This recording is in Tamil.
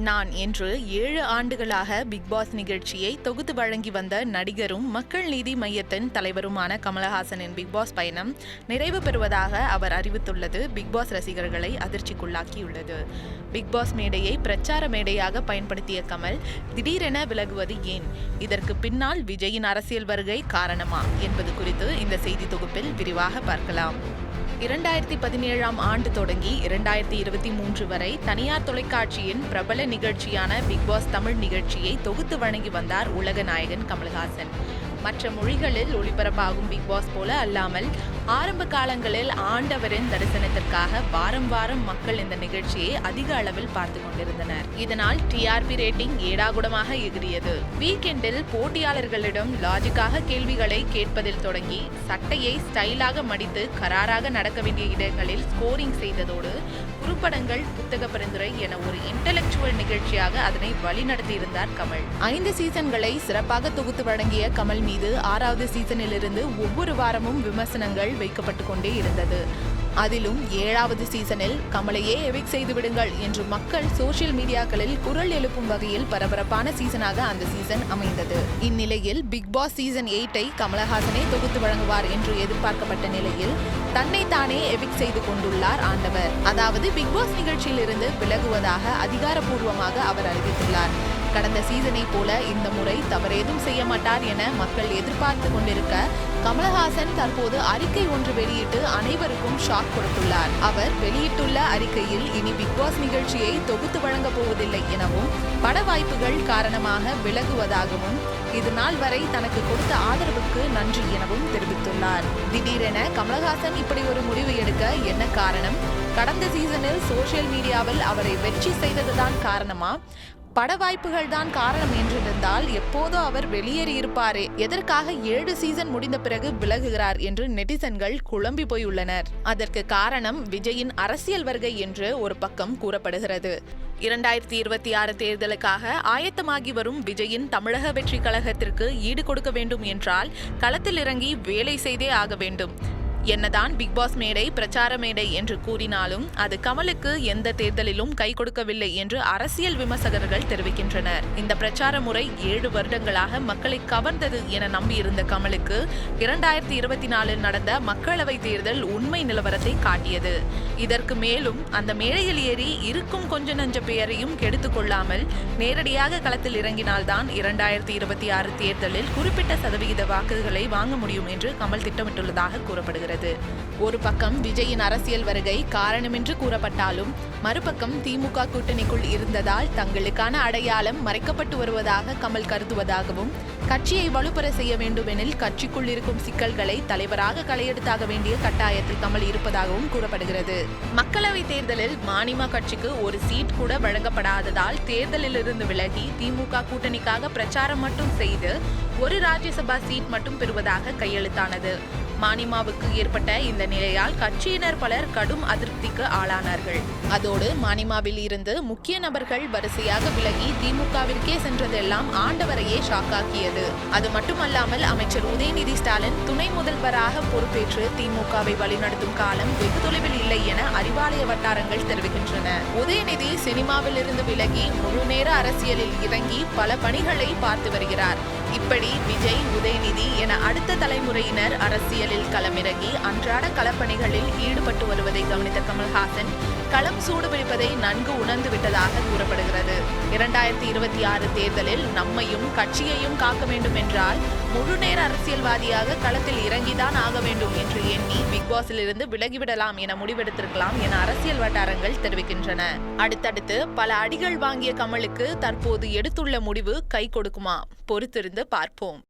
நான் என்று 7 ஆண்டுகளாக பிக் பாஸ் நிகழ்ச்சியை தொகுத்து வழங்கி வந்த நடிகரும் மக்கள் நீதி மையத்தின் தலைவருமான கமலஹாசனின் பிக் பாஸ் பயணம் நிறைவு பெறுவதாக அவர் அறிவித்துள்ளது பிக் பாஸ் ரசிகர்களை அதிர்ச்சிக்குள்ளாக்கியுள்ளது. பிக் பாஸ் மேடையை பிரச்சார மேடையாக பயன்படுத்திய கமல் திடீரென விலகுவது ஏன்? இதற்கு பின்னால் விஜயின் அரசியல் வருகை காரணமா என்பது குறித்து இந்த செய்தி தொகுப்பில் விரிவாக பார்க்கலாம். 2017ஆம் ஆண்டு தொடங்கி 2023 வரை தனியார் தொலைக்காட்சியின் பிரபல நிகழ்ச்சியான பிக் பாஸ் தமிழ் நிகழ்ச்சியை தொகுத்து வழங்கி வந்தார் உலக நாயகன் கமலஹாசன். மற்ற மொழிகளில் ஒளிபரப்பாகும் பிக் பாஸ் போல அல்லாமல் ஆரம்ப காலங்களில் ஆண்டவரின் தரிசனத்திற்காக வாரம் வாரம் மக்கள் இந்த நிகழ்ச்சியை அதிக அளவில் பார்த்து கொண்டிருந்தனர். இதனால் டிஆர்பி ரேட்டிங் ஏடாகுடமாக எகிரியது. வீக்கெண்டில் போட்டியாளர்களிடம் லாஜிக்காக கேள்விகளை கேட்பதில் தொடங்கி சட்டையை ஸ்டைலாக மடித்து கராராக நடக்க வேண்டிய இடங்களில் ஸ்கோரிங் செய்ததோடு குறுப்படங்கள், புத்தக பரிந்துரை என ஒரு இன்டெலெக்சுவல் நிகழ்ச்சியாக அதனை வழிநடத்தியிருந்தார் கமல். 5 சீசன்களை சிறப்பாக தொகுத்து வழங்கிய கமல் மீது 6வது சீசனிலிருந்து ஒவ்வொரு வாரமும் விமர்சனங்கள் வைக்கப்பட்டு கொண்டே இருந்தது. அதிலும் 7வது சீசனில் கமலையே எவிக் செய்து விடுங்கள் என்று மக்கள் சோசியல் மீடியாக்களில் குரல் எழுப்பும் வகையில் பரபரப்பான சீசனாக அந்த சீசன் அமைந்தது. இந்நிலையில் பிக் பாஸ் சீசன் 8ஐ கமலஹாசனே தொகுத்து வழங்குவார் என்று எதிர்பார்க்கப்பட்ட நிலையில் தன்னைத்தானே எவிக் செய்து கொண்டுள்ளார் ஆண்டவர். அதாவது பிக் பாஸ் நிகழ்ச்சியிலிருந்து விலகுவதாக அதிகாரப்பூர்வமாக அவர் அறிவித்துள்ளார். கடந்த சீசனை போல இந்த முறை தவறேதும் செய்ய மாட்டார் என மக்கள் எதிர்பார்த்து கொண்டிருக்க கமலஹாசன் தற்போது அறிக்கை ஒன்று வெளியிட்டு அனைவருக்கும் ஷாக் கொடுத்துள்ளார். அவர் வெளியிட்டுள்ள அறிக்கையில் இனி பிக் பாஸ் நிகழ்ச்சியை தொகுத்து வழங்கப் போவதில்லை எனவும் பட வாய்ப்புகள் காரணமாக விலகுவதாகவும் இது நாள் வரை தனக்கு கொடுத்த ஆதரவுக்கு நன்றி எனவும் தெரிவித்துள்ளார். திடீரென கமலஹாசன் இப்படி ஒரு முடிவு எடுக்க என்ன காரணம்? கடந்த சீசனில் சோசியல் மீடியாவில் அவரை வெற்றி செய்ததுதான் காரணமா? பட வாய்ப்புகள் தான் காரணம் என்றிருந்தால் எப்போதோ அவர் வெளியேறியிருப்பாரே, எதற்காக 7 சீசன் முடிந்த பிறகு விலகுகிறார் என்று நெட்டிசன்கள் குழம்பி போயுள்ளனர். அதற்கு காரணம் விஜயின் அரசியல் வருகை என்று ஒரு பக்கம் கூறப்படுகிறது. 2026 தேர்தலுக்காக ஆயத்தமாகி வரும் விஜயின் தமிழக வெற்றி கழகத்திற்கு ஈடு கொடுக்க வேண்டும் என்றால் களத்தில் இறங்கி வேலை செய்தே ஆக வேண்டும். என்னதான் பிக் பாஸ் மேடை பிரச்சார மேடை என்று கூறினாலும் அது கமலுக்கு எந்த தேர்தலிலும் கை கொடுக்கவில்லை என்று அரசியல் விமர்சகர்கள் தெரிவிக்கின்றனர். இந்த பிரச்சார முறை 7 வருடங்களாக மக்களை கவர்ந்தது என நம்பியிருந்த கமலுக்கு 2024 நடந்த மக்களவை தேர்தல் உண்மை நிலவரத்தை காட்டியது. இதற்கு மேலும் அந்த மேடையில் ஏறி இருக்கும் கொஞ்ச நஞ்ச பெயரையும் கெடுத்துக் கொள்ளாமல் நேரடியாக களத்தில் இறங்கினால்தான் 2026 தேர்தலில் குறிப்பிட்ட சதவிகித வாக்குகளை வாங்க முடியும் என்று கமல் திட்டமிட்டுள்ளதாக கூறப்படுகிறது. ஒரு பக்கம் விஜயின் அரசியல் வருகை காரணமென்று கூறப்பட்டாலும் மறுபக்கம் திமுக கூட்டணிக்குள் இருந்ததால் தங்களுக்கான அடையாளம் மறைக்கப்பட்டு வருவதாக கமல் கருதுவதாகவும் கட்சியை வலுப்பெற செய்ய வேண்டுமெனில் கட்சிக்குள் இருக்கும் சிக்கல்களை தலைவராக களையெடுத்தாக வேண்டிய கட்டாயத்தில் கமல் இருப்பதாகவும் கூறப்படுகிறது. மக்களவை தேர்தலில் மாநிமா கட்சிக்கு ஒரு சீட் கூட வழங்கப்படாததால் தேர்தலில் இருந்து விலகி திமுக கூட்டணிக்காக பிரச்சாரம் மட்டும் செய்து ஒரு ராஜ்யசபா சீட் மட்டும் பெறுவதாக கையெழுத்தானது. மாநிமாவுக்கு ஏற்பட்ட இந்த நிலையால் கட்சியினர் பலர் கடும் அதிருப்திக்கு ஆளானார்கள். அதோடு மாநிமாவில் இருந்து முக்கிய நபர்கள் வரிசையாக விலகி திமுகவிற்கே சென்றதெல்லாம் ஆண்டவரையே ஷாக்காக்கியது. அது மட்டுமல்லாமல் அமைச்சர் உதயநிதி ஸ்டாலின் துணை முதல்வராக பொறுப்பேற்று திமுகவை வழிநடத்தும் காலம் வெகு தொலைவில் இல்லை என அறிவாலய வட்டாரங்கள் தெரிவிக்கின்றன. உதயநிதி சினிமாவில் இருந்து விலகி முழு நேர அரசியலில் இறங்கி பல பணிகளை பார்த்து வருகிறார். இப்படி விஜய், உதயநிதி என அடுத்த தலைமுறையினர் அரசியலில் களமிறங்கி அன்றாட களப்பணிகளில் ஈடுபட்டு வருவதை கவனித்த கமல்ஹாசன் களம் சூடுபிடிப்பதை நன்கு உணர்ந்து விட்டதாக கூறப்படுகிறது. 2026 தேர்தலில் நம்மையும் கட்சியையும் காக்க வேண்டும் என்றால் முழு நேர அரசியல்வாதியாக களத்தில் இறங்கிதான் ஆக வேண்டும் என்று எண்ணி பிக் பாஸில் இருந்து விலகிவிடலாம் என முடிவெடுத்திருக்கலாம் என அரசியல் வட்டாரங்கள் தெரிவிக்கின்றன. அடுத்தடுத்து பல அடிகள் வாங்கிய கமலுக்கு தற்போது எடுத்துள்ள முடிவு கை கொடுக்குமா? பொறுத்திருந்து பார்ப்போம்.